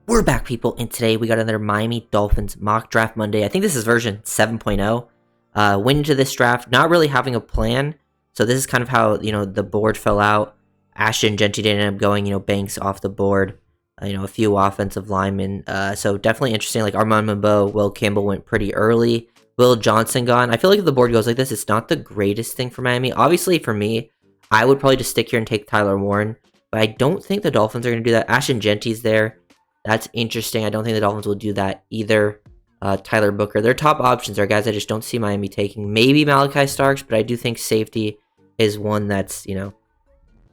We're back, people, and today we got another Miami Dolphins mock draft Monday. I think this is version 7.0. Went into this draft not really having a plan, so this is kind of how the board fell out. Ashton Jeanty didn't end up going, Banks off the board. A few offensive linemen. So definitely interesting. Like Armand Mambeau, Will Campbell went pretty early. Will Johnson gone. I feel like if the board goes like this, it's not the greatest thing for Miami. Obviously, for me, I would probably just stick here and take Tyler Warren, but I don't think the Dolphins are going to do that. Ashton Jeanty's there. That's interesting. I don't think the Dolphins will do that either. Tyler Booker. Their top options are guys I just don't see Miami taking. Maybe Malachi Starks, but I do think safety is one that's,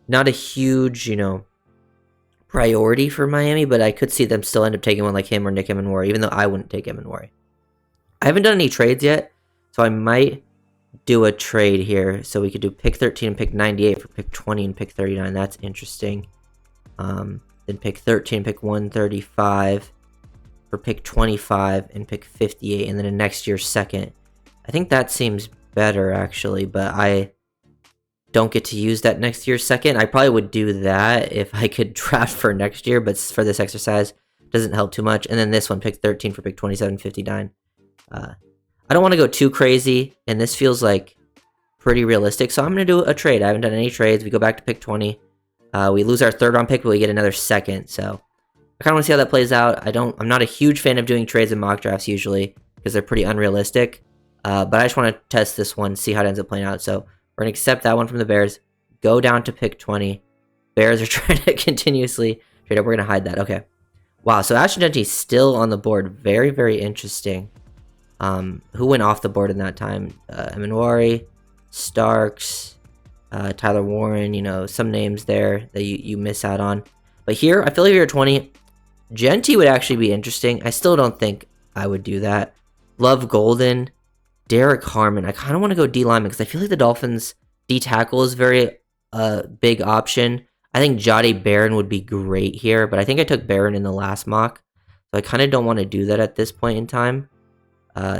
not a huge, priority for Miami, but I could see them still end up taking one like him or Nick Emenwari, even though I wouldn't take Emenwari. I haven't done any trades yet, so I might do a trade here. So we could do pick 13 and pick 98 for pick 20 and pick 39. That's interesting. Then pick 13, pick 135 for pick 25 and pick 58, and then a next year's second. I think that seems better, actually, but I don't get to use that next year's second. I probably would do that if I could draft for next year, but for this exercise, it doesn't help too much. And then this one, pick 13 for pick 27, 59. I don't want to go too crazy, and this feels like pretty realistic, so I'm going to do a trade. I haven't done any trades. We go back to pick 20. We lose our third round pick, but we get another second. So I kind of want to see how that plays out. I'm not a huge fan of doing trades in mock drafts usually because they're pretty unrealistic. But I just want to test this one, see how it ends up playing out. So we're going to accept that one from the Bears. Go down to pick 20. Bears are trying to continuously trade up. We're going to hide that. Okay. Wow. So Ashton Jeanty still on the board. Very, very interesting. Who went off the board in that time? Emenwari, Starks, Tyler Warren, some names there that you miss out on. But here, I feel like if you're 20, Jeanty would actually be interesting. I still don't think I would do that. Love Golden, Derek Harmon. I kind of want to go D lineman because I feel like the Dolphins D tackle is very big option. I think Jahdae Barron would be great here, but I think I took Barron in the last mock, so I kind of don't want to do that at this point in time.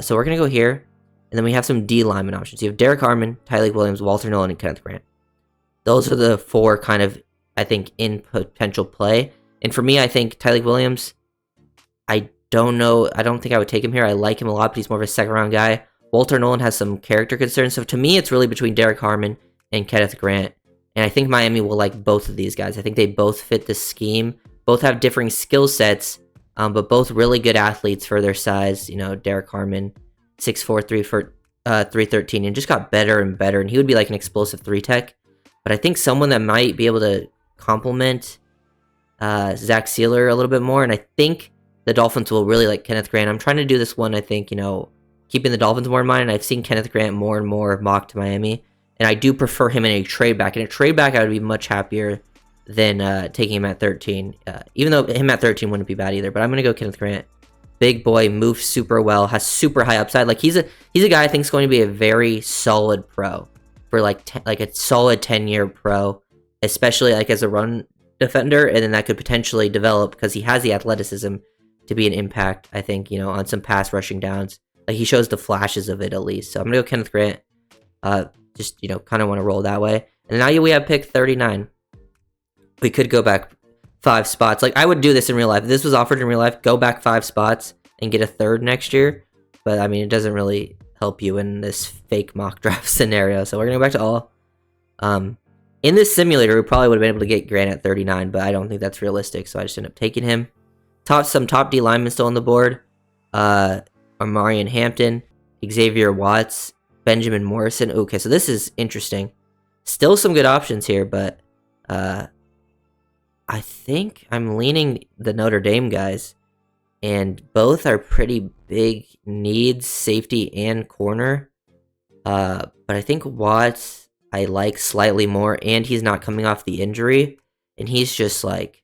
So we're gonna go here. And then we have some D lineman options. You have Derek Harmon, Tyleik Williams, Walter Nolan, and Kenneth Grant. Those are the four kind of, I think, in potential play. And for me, I think Tyleik Williams, I don't know. I don't think I would take him here. I like him a lot, but he's more of a second-round guy. Walter Nolan has some character concerns. So to me, it's really between Derek Harmon and Kenneth Grant. And I think Miami will like both of these guys. I think they both fit the scheme. Both have differing skill sets, but both really good athletes for their size. Derek Harmon, 6'4", 313, and just got better and better, and he would be like an explosive 3-tech. But I think someone that might be able to complement Zach Sealer a little bit more, and I think the Dolphins will really like Kenneth Grant. I'm trying to do this one, I think, keeping the Dolphins more in mind, and I've seen Kenneth Grant more and more mocked to Miami, and I do prefer him in a trade back. In a trade back, I would be much happier than taking him at 13, even though him at 13 wouldn't be bad either, but I'm going to go Kenneth Grant. Big boy, moves super well, has super high upside. Like he's a guy I think is going to be a very solid pro for like a solid 10-year pro, especially like as a run defender, and then that could potentially develop because he has the athleticism to be an impact. I think on some pass rushing downs, like he shows the flashes of it at least. So I'm gonna go Kenneth Grant. Just kind of want to roll that way. And now we have pick 39. We could go back 5 spots. Like I would do this in real life. If this was offered in real life, go back 5 spots and get a third next year. But I mean, it doesn't really help you in this fake mock draft scenario. So we're gonna go back to all. In this simulator, we probably would have been able to get Grant at 39, but I don't think that's realistic. So I just ended up taking him. Some top D linemen still on the board. Amarian Hampton, Xavier Watts, Benjamin Morrison. Okay, so this is interesting. Still some good options here, but I think I'm leaning the Notre Dame guys, and both are pretty big needs, safety and corner. But I think Watts I like slightly more, and he's not coming off the injury, and he's just like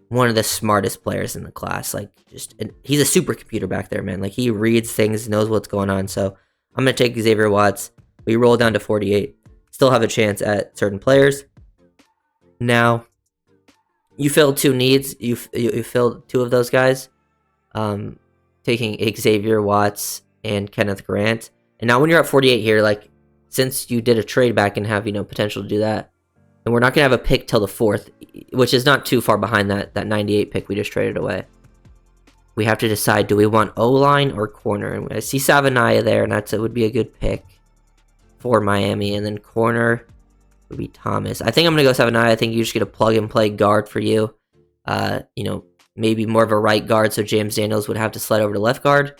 one of the smartest players in the class. Like he's a supercomputer back there, man. Like he reads things, knows what's going on. So I'm gonna take Xavier Watts. We roll down to 48. Still have a chance at certain players. Now, you filled 2 needs. You filled 2 of those guys. Taking Xavier Watts and Kenneth Grant. And now when you're at 48 here, like since you did a trade back and have potential to do that, and we're not gonna have a pick till the 4th, which is not too far behind that 98 pick we just traded away. we have to decide, do we want O-line or corner? And I see Savanaya there, and it would be a good pick for Miami. And then corner would be Thomas. I think I'm going to go Savanaya. I think you just get a plug-and-play guard for you. Maybe more of a right guard, so James Daniels would have to slide over to left guard.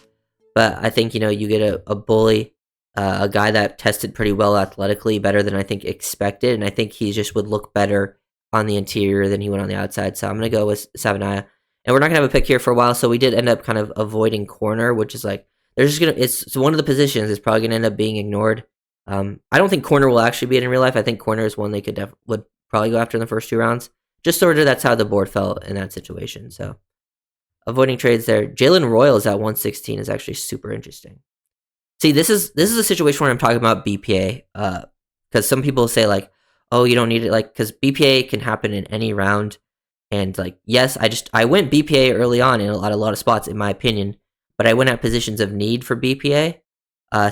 But I think, you get a bully, a guy that tested pretty well athletically, better than I think expected. And I think he just would look better on the interior than he would on the outside. So I'm going to go with Savanaya. And we're not going to have a pick here for a while, so we did end up kind of avoiding corner, which is like, it's one of the positions is probably going to end up being ignored. I don't think corner will actually be in real life. I think corner is one they would probably go after in the first 2 rounds. Just sort of that's how the board fell in that situation. So avoiding trades there. Jalen Royals at 116 is actually super interesting. See, this is a situation where I'm talking about BPA, because some people say like, oh, you don't need it, like, because BPA can happen in any round. And like, yes, I went BPA early on in a lot of spots, in my opinion, but I went at positions of need for BPA.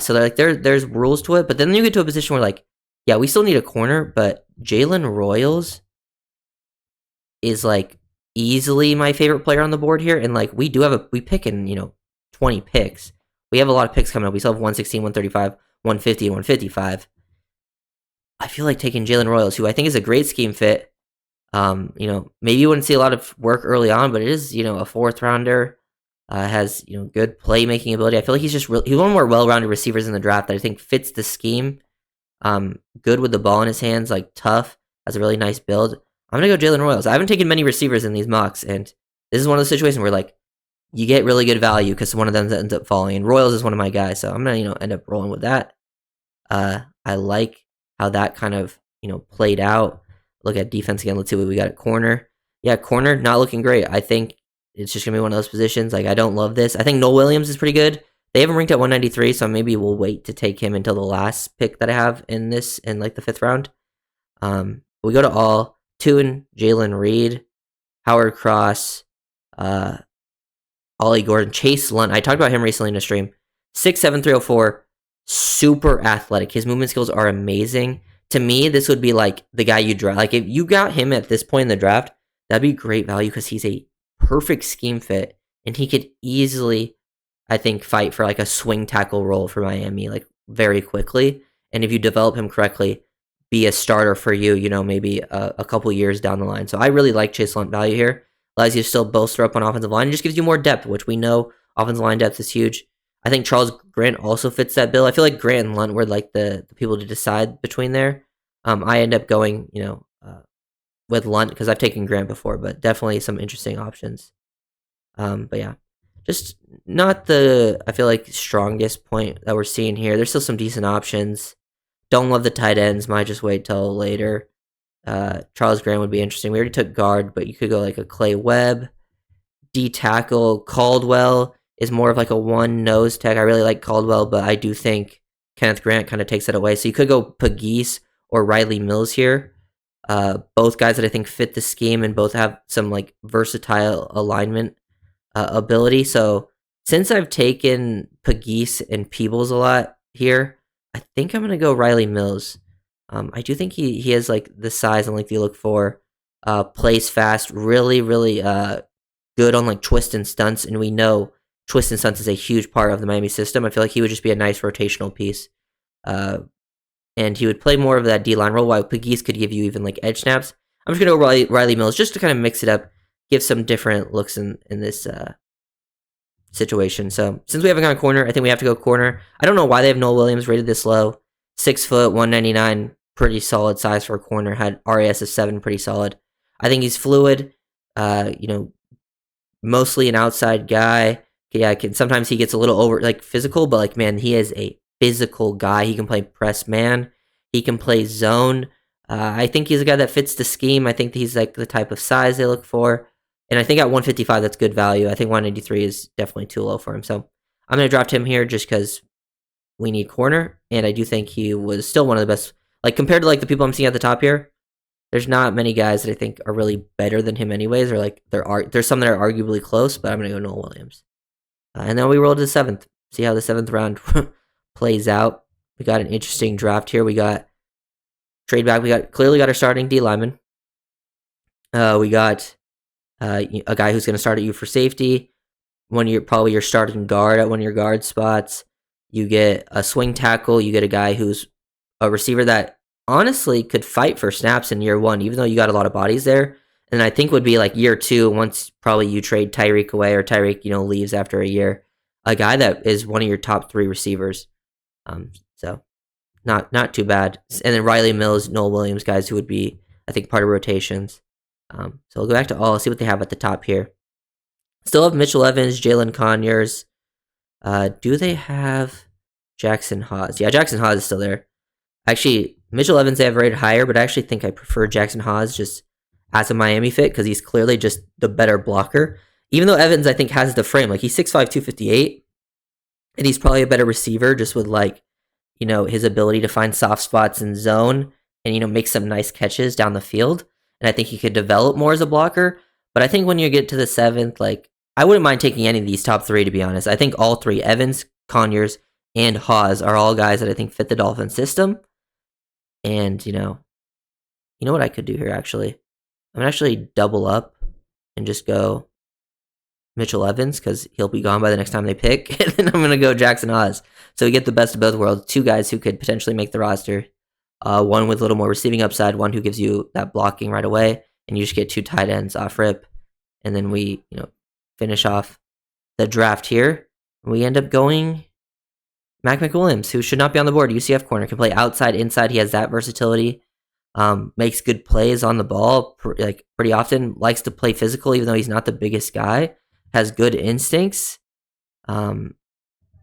So they're like, there's rules to it, but then you get to a position where like, yeah, we still need a corner, but Jalen Royals is like easily my favorite player on the board here. And like, we pick in, 20 picks. We have a lot of picks coming up. We still have 116, 135, 150, and 155. I feel like taking Jalen Royals, who I think is a great scheme fit. Maybe you wouldn't see a lot of work early on, but it is, a 4th rounder. Has, good playmaking ability. I feel like he's one of the more well-rounded receivers in the draft that I think fits the scheme. Good with the ball in his hands, like tough, has a really nice build. I'm going to go Jalen Royals. I haven't taken many receivers in these mocks, and this is one of those situations where, like, you get really good value because one of them ends up falling, and Royals is one of my guys, so I'm going to, end up rolling with that. I like how that kind of, played out. Look at defense again. Let's see what we got at corner. Yeah, corner, not looking great. I think it's just going to be one of those positions. Like, I don't love this. I think Noel Williams is pretty good. They have him ranked at 193, so maybe we'll wait to take him until the last pick that I have in the 5th round. We go to all. Tune, Jalen Reed, Howard Cross, Ollie Gordon, Chase Lunt. I talked about him recently in a stream. 6'7", 304, super athletic. His movement skills are amazing. To me, this would be like the guy you draft. Like, if you got him at this point in the draft, that'd be great value because he's a perfect scheme fit, and he could easily, I think, fight for like a swing tackle role for Miami, like very quickly. And if you develop him correctly, be a starter for you, maybe a couple years down the line. So I really like Chase Lunt value here. Allows you to still bolster up on offensive line and just gives you more depth, which we know offensive line depth is huge. I think Charles Grant also fits that bill. I feel like Grant and Lunt were like the people to decide between there. I end up going, with Lunt because I've taken Grant before, but definitely some interesting options. But yeah, just not the, I feel like, strongest point that we're seeing here. There's still some decent options. Don't love the tight ends. Might just wait till later. Charles Grant would be interesting. We already took guard, but you could go like a Clay Webb. D tackle. Caldwell is more of like a one nose tech. I really like Caldwell, but I do think Kenneth Grant kind of takes it away. So you could go Pegues or Riley Mills here. Both guys that I think fit the scheme and both have some like versatile alignment ability. So since I've taken Pegues and Peebles a lot here, I think I'm going to go Riley Mills. I do think he has like the size and length you look for. Plays fast, really, really good on like twist and stunts, and we know twist and stunts is a huge part of the Miami system. I feel like he would just be a nice rotational piece. And he would play more of that D-line role, while Pegues could give you even like edge snaps. I'm just going to go Riley Mills just to kind of mix it up, give some different looks in this situation. So since we haven't gone corner, I think we have to go corner. I don't know why they have Noel Williams rated this low. 6 foot, 199, pretty solid size for a corner. Had RAS of 7, pretty solid. I think he's fluid. Mostly an outside guy. Yeah, sometimes he gets a little over like physical, but like, man, he is a physical guy. He can play press man. He can play zone. I think he's a guy that fits the scheme. I think he's like the type of size they look for. And I think at 155, that's good value. I think 183 is definitely too low for him. So I'm going to draft him here just because we need corner. And I do think he was still one of the best. Like, compared to like the people I'm seeing at the top here, there's not many guys that I think are really better than him anyways. Or like there's some that are arguably close, but I'm going to go Noel Williams. And then we roll to the 7th. See how the 7th round plays out. We got an interesting draft here. We got trade back. We clearly got our starting D lineman. We got a guy who's going to start at you for safety. probably your starting guard at one of your guard spots. You get a swing tackle. You get a guy who's a receiver that honestly could fight for snaps in year one, even though you got a lot of bodies there. And I think would be like year two, once probably you trade Tyreek away or Tyreek, leaves after a year. A guy that is one of your top three receivers. So not too bad. And then Riley Mills, Noel Williams, guys who would be, I think, part of rotations. So we'll go back to all, see what they have at the top here. Still have Mitchell Evans, Jalen Conyers. Do they have Jackson Haas? Yeah, Jackson Haas is still there. Actually, Mitchell Evans they have rated higher, but I actually think I prefer Jackson Haas just as a Miami fit because he's clearly just the better blocker. Even though Evans, I think, has the frame. Like, he's 6'5", 258, and he's probably a better receiver just with, like, his ability to find soft spots in zone and, make some nice catches down the field. And I think he could develop more as a blocker. But I think when you get to the 7th, like, I wouldn't mind taking any of these top three, to be honest. I think all three, Evans, Conyers, and Haas, are all guys that I think fit the Dolphins system. And, you know what I could do here, actually? I'm going to actually double up and just go Mitchell Evans because he'll be gone by the next time they pick. And then I'm going to go Jackson Haas. So we get the best of both worlds. Two guys who could potentially make the roster. One with a little more receiving upside, one who gives you that blocking right away. And you just get two tight ends off rip. And then we, finish off the draft here. We end up going Mac McWilliams, who should not be on the board. UCF corner, can play outside, inside. He has that versatility. Makes good plays on the ball pretty often. Likes to play physical, even though he's not the biggest guy. Has good instincts.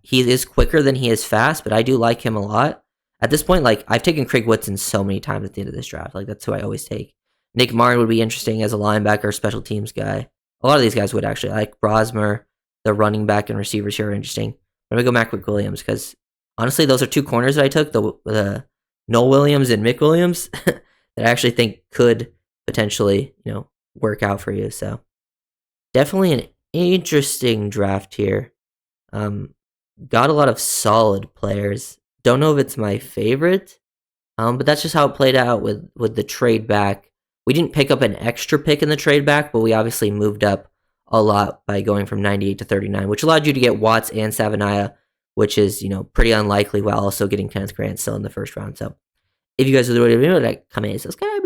He is quicker than he is fast, but I do like him a lot. At this point, I've taken Craig Whitson so many times at the end of this draft. That's who I always take. Nick Martin would be interesting as a linebacker, special teams guy. A lot of these guys would actually. I like Brosmer, the running back and receivers here are interesting. I'm going to go Mac McWilliams because, honestly, those are two corners that I took, the Noel Williams and Mick Williams, that I actually think could potentially, work out for you. So definitely an interesting draft here. Got a lot of solid players. Don't know if it's my favorite, but that's just how it played out with the trade back. We didn't pick up an extra pick in the trade back, but we obviously moved up a lot by going from 98 to 39, which allowed you to get Watts and Savanaya, which is, pretty unlikely, while also getting Kenneth Grant still in the first round. So if you guys are the video, comment, subscribe,